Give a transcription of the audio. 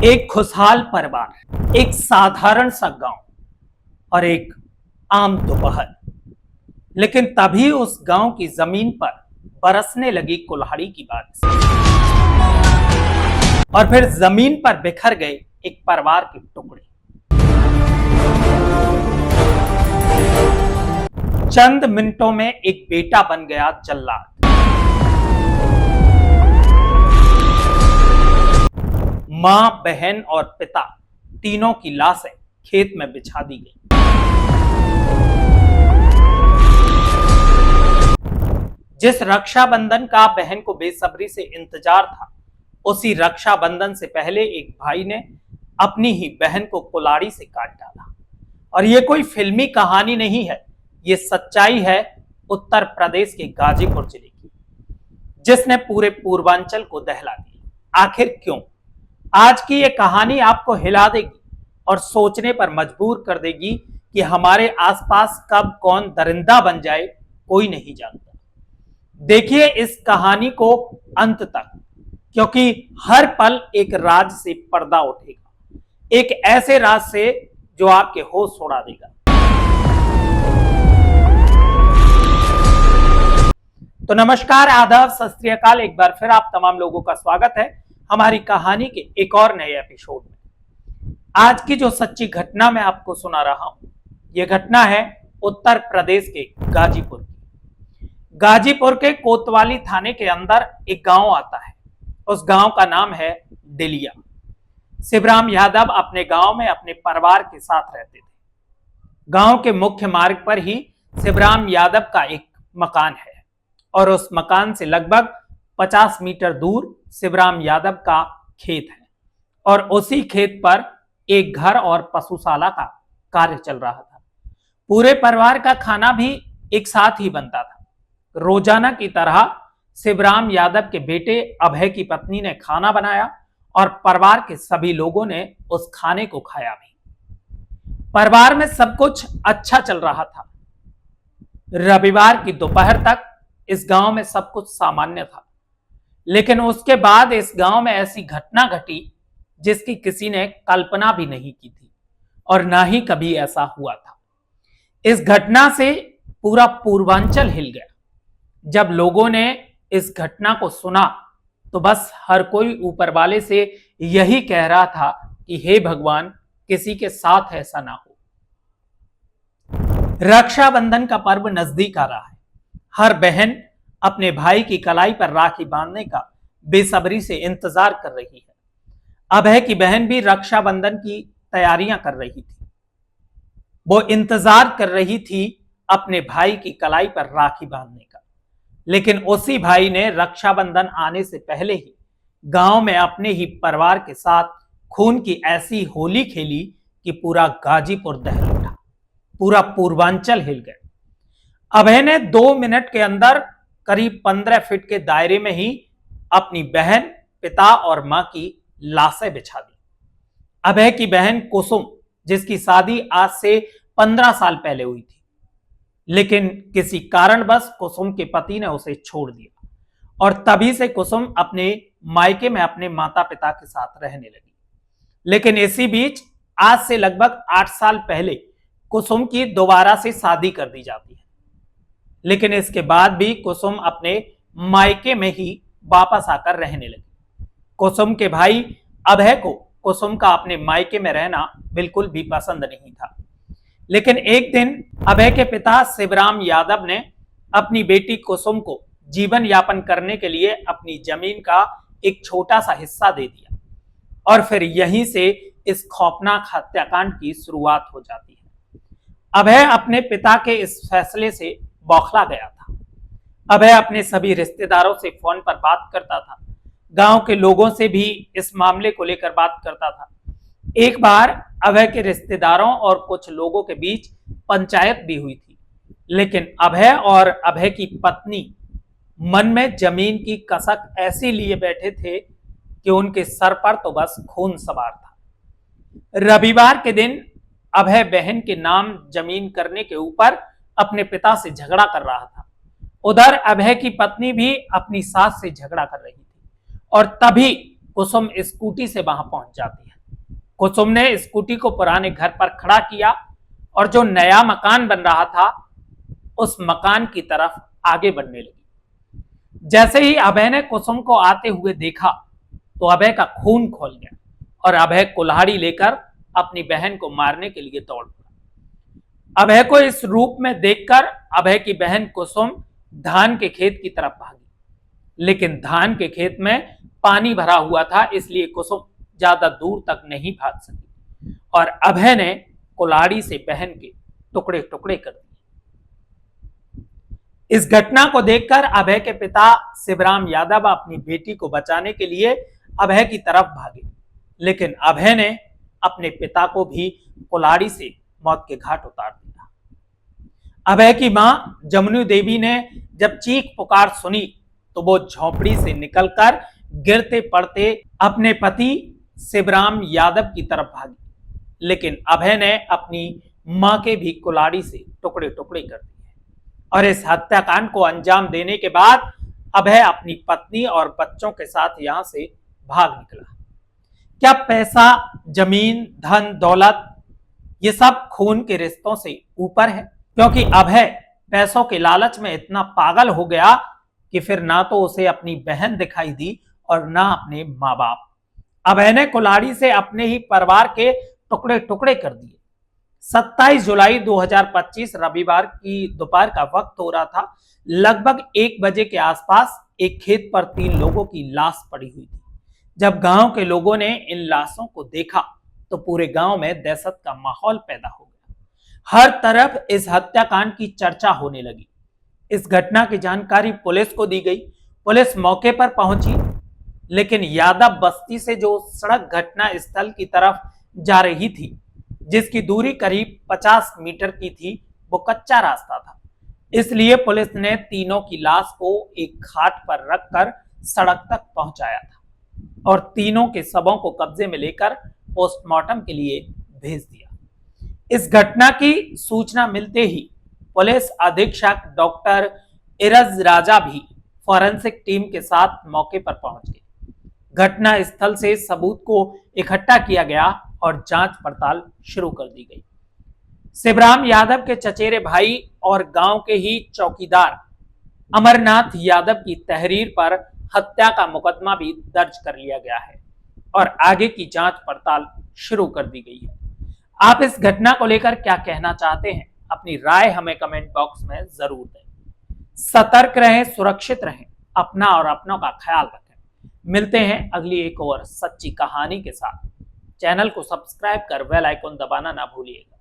एक खुशहाल परिवार, एक साधारण सा गांव और एक आम दोपहर। लेकिन तभी उस गांव की जमीन पर बरसने लगी कुल्हाड़ी की बारिश और फिर जमीन पर बिखर गए एक परिवार के टुकड़े। चंद मिनटों में एक बेटा बन गया जल्लाद। मां, बहन और पिता तीनों की लाशें खेत में बिछा दी गई। जिस रक्षाबंधन का बहन को बेसब्री से इंतजार था, उसी रक्षाबंधन से पहले एक भाई ने अपनी ही बहन को कुल्हाड़ी से काट डाला। और यह कोई फिल्मी कहानी नहीं है, ये सच्चाई है उत्तर प्रदेश के गाजीपुर जिले की, जिसने पूरे पूर्वांचल को दहला दिया। आखिर क्यों? आज की ये कहानी आपको हिला देगी और सोचने पर मजबूर कर देगी कि हमारे आसपास कब कौन दरिंदा बन जाए कोई नहीं जानता। देखिए इस कहानी को अंत तक, क्योंकि हर पल एक राज से पर्दा उठेगा, एक ऐसे राज से जो आपके होश उड़ा देगा। तो नमस्कार, आदाब, सत श्री अकाल। एक बार फिर आप तमाम लोगों का स्वागत है हमारी कहानी के एक और नए एपिसोड में। आज की जो सच्ची घटना मैं आपको सुना रहा हूं, यह घटना है उत्तर प्रदेश के गाजीपुर की। गाजीपुर के कोतवाली थाने के अंदर एक गांव आता है। उस गांव का नाम है डिलिया। शिवराम यादव अपने गांव में अपने परिवार के साथ रहते थे। गांव के मुख्य मार्ग पर ही शिवराम यादव का एक मकान है और उस मकान से लगभग 50 मीटर दूर शिवराम यादव का खेत है और उसी खेत पर एक घर और पशुशाला का कार्य चल रहा था। पूरे परिवार का खाना भी एक साथ ही बनता था। रोजाना की तरह शिवराम यादव के बेटे अभय की पत्नी ने खाना बनाया और परिवार के सभी लोगों ने उस खाने को खाया भी। परिवार में सब कुछ अच्छा चल रहा था। रविवार की दोपहर तक इस गांव में सब कुछ सामान्य था, लेकिन उसके बाद इस गांव में ऐसी घटना घटी जिसकी किसी ने कल्पना भी नहीं की थी और ना ही कभी ऐसा हुआ था। इस घटना से पूरा पूर्वांचल हिल गया। जब लोगों ने इस घटना को सुना तो बस हर कोई ऊपर वाले से यही कह रहा था कि हे भगवान, किसी के साथ ऐसा ना हो। रक्षाबंधन का पर्व नजदीक आ रहा है। हर बहन अपने भाई की कलाई पर राखी बांधने का बेसब्री से इंतजार कर रही है। अभय की बहन भी रक्षाबंधन की तैयारियां कर रही थी। वो इंतजार कर रही थी अपने भाई की कलाई पर राखी बांधने का। लेकिन उसी भाई ने रक्षाबंधन आने से पहले ही गांव में अपने ही परिवार के साथ खून की ऐसी होली खेली कि पूरा गाजीपुर दहल उठा, पूरा पूर्वांचल हिल गया। अभय ने 2 मिनट के अंदर करीब 15 फीट के दायरे में ही अपनी बहन, पिता और मां की लाशें बिछा दी। अभय की बहन कुसुम, जिसकी शादी आज से 15 साल पहले हुई थी, लेकिन किसी कारणवश कुसुम के पति ने उसे छोड़ दिया और तभी से कुसुम अपने मायके में अपने माता पिता के साथ रहने लगी। लेकिन इसी बीच आज से लगभग 8 साल पहले कुसुम की दोबारा से शादी कर दी जाती है। लेकिन इसके बाद भी कुसुम अपने मायके में ही वापस आकर रहने लगी। कुसुम के भाई अभय को कुसुम का अपने मायके में रहना बिल्कुल भी पसंद नहीं था। लेकिन एक दिन अभय के पिता शिवराम यादव ने अपनी बेटी कुसुम को जीवन यापन करने के लिए अपनी जमीन का एक छोटा सा हिस्सा दे दिया और फिर यहीं से इस खौफनाक हत्याकांड की शुरुआत हो जाती है। अभय अपने पिता के इस फैसले से बौखला गया था। अभय अपने सभी रिश्तेदारों से फोन पर बात करता था, गांव के लोगों से भी इस मामले को लेकर बात करता था। एक बार अभय के रिश्तेदारों और कुछ लोगों के बीच पंचायत भी हुई थी, लेकिन अभय और अभय की पत्नी मन में जमीन की कसक ऐसी लिए बैठे थे कि उनके सर पर तो बस खून सवार था। रविवार के दिन अभय बहन के नाम जमीन करने के ऊपर अपने पिता से झगड़ा कर रहा था। उधर अभय की पत्नी भी अपनी सास से झगड़ा कर रही थी और तभी कुसुम स्कूटी से वहां पहुंच जाती है। कुसुम ने स्कूटी को पुराने घर पर खड़ा किया और जो नया मकान बन रहा था उस मकान की तरफ आगे बढ़ने लगी। जैसे ही अभय ने कुसुम को आते हुए देखा तो अभय का खून खौल गया और अभय कुल्हाड़ी लेकर अपनी बहन को मारने के लिए दौड़ पड़ा। अभय को इस रूप में देखकर अभय की बहन कुसुम धान के खेत की तरफ भागी, लेकिन धान के खेत में पानी भरा हुआ था, इसलिए कुसुम ज्यादा दूर तक नहीं भाग सकी और अभय ने कुल्हाड़ी से बहन के टुकड़े टुकड़े कर दिए। इस घटना को देखकर अभय के पिता शिवराम यादव अपनी बेटी को बचाने के लिए अभय की तरफ भागे, लेकिन अभय ने अपने पिता को भी कुल्हाड़ी से मौत के घाट उतार दिया। अभय की मां जमुनी देवी ने जब चीख पुकार सुनी तो वो झोपड़ी से निकलकर गिरते पड़ते अपने पति शिवराम यादव की तरफ भागी, लेकिन अभय ने अपनी मां के भी कुल्हाड़ी से टुकड़े टुकड़े कर दिए और इस हत्याकांड को अंजाम देने के बाद अभय अपनी पत्नी और बच्चों के साथ यहां से भाग निकला। क्या पैसा, जमीन, धन, दौलत ये सब खून के रिश्तों से ऊपर है? क्योंकि अभय पैसों के लालच में इतना पागल हो गया कि फिर ना तो उसे अपनी बहन दिखाई दी और ना अपने मां बाप। अभय ने कुल्हाड़ी से अपने ही परिवार के टुकड़े टुकड़े कर दिए। 27 जुलाई 2025 रविवार की दोपहर का वक्त हो रहा था। लगभग 1 बजे के आसपास एक खेत पर 3 लोगों की लाश पड़ी हुई थी। जब गांव के लोगों ने इन लाशों को देखा तो पूरे गांव में दहशत का माहौल पैदा हो गया। हर तरफ इस हत्याकांड की चर्चा होने लगी। इस घटना की जानकारी पुलिस को दी गई। पुलिस मौके पर पहुंची, लेकिन यादव बस्ती से जो सड़क घटना स्थल की तरफ जा रही थी, जिसकी दूरी करीब 50 मीटर की थी, वो कच्चा रास्ता था। इसलिए पुलिस ने तीनों की लाश को एक घाट पर रखकर सड़क तक पहुंचाया था और तीनों के शवों को कब्जे में लेकर पोस्टमार्टम के लिए भेज दिया। इस घटना की सूचना मिलते ही पुलिस अधीक्षक डॉक्टर इरज राजा भी फॉरेंसिक टीम के साथ मौके पर पहुंच गए। घटना स्थल से सबूत को इकट्ठा किया गया और जांच पड़ताल शुरू कर दी गई। शिवराम यादव के चचेरे भाई और गांव के ही चौकीदार अमरनाथ यादव की तहरीर पर हत्या का मुकदमा भी दर्ज कर लिया गया है और आगे की जांच पड़ताल शुरू कर दी गई है। आप इस घटना को लेकर क्या कहना चाहते हैं? अपनी राय हमें कमेंट बॉक्स में जरूर दें। सतर्क रहें, सुरक्षित रहें, अपना और अपनों का ख्याल रखें। मिलते हैं अगली एक और सच्ची कहानी के साथ। चैनल को सब्सक्राइब कर बेल आइकन दबाना ना भूलिएगा।